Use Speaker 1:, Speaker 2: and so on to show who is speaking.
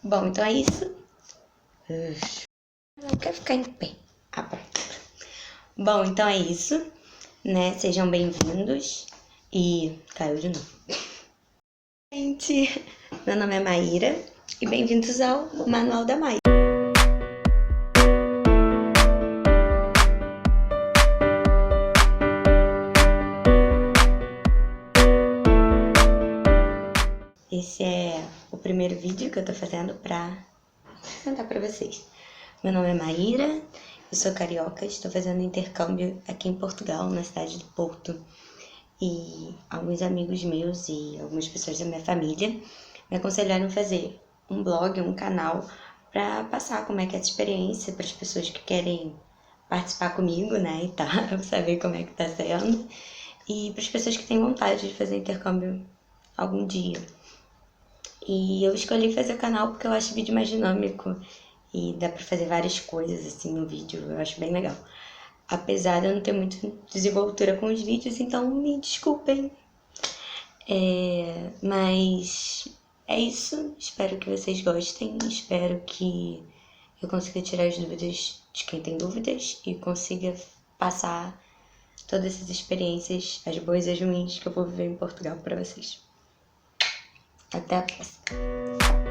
Speaker 1: Bom, então é isso. Não quero ficar em pé. Ah, pronto. Bom, então é isso, né? Sejam bem-vindos. E caiu de novo. Gente, meu nome é Maíra e bem-vindos ao Manual da Maíra. Esse é o primeiro vídeo que eu tô fazendo pra apresentar pra vocês. Meu nome é Maíra, eu sou carioca, estou fazendo intercâmbio aqui em Portugal, na cidade do Porto. E alguns amigos meus e algumas pessoas da minha família me aconselharam a fazer um blog, um canal, pra passar como é que é essa experiência para as pessoas que querem participar comigo, né, e tal, saber como é que tá sendo. E para as pessoas que têm vontade de fazer intercâmbio algum dia. E eu escolhi fazer o canal porque eu acho o vídeo mais dinâmico e dá pra fazer várias coisas assim no vídeo, eu acho bem legal. Apesar de eu não ter muita desenvoltura com os vídeos, então me desculpem. Mas é isso, espero que vocês gostem, espero que eu consiga tirar as dúvidas de quem tem dúvidas e consiga passar todas essas experiências, as boas e as ruins que eu vou viver em Portugal pra vocês. Até a próxima!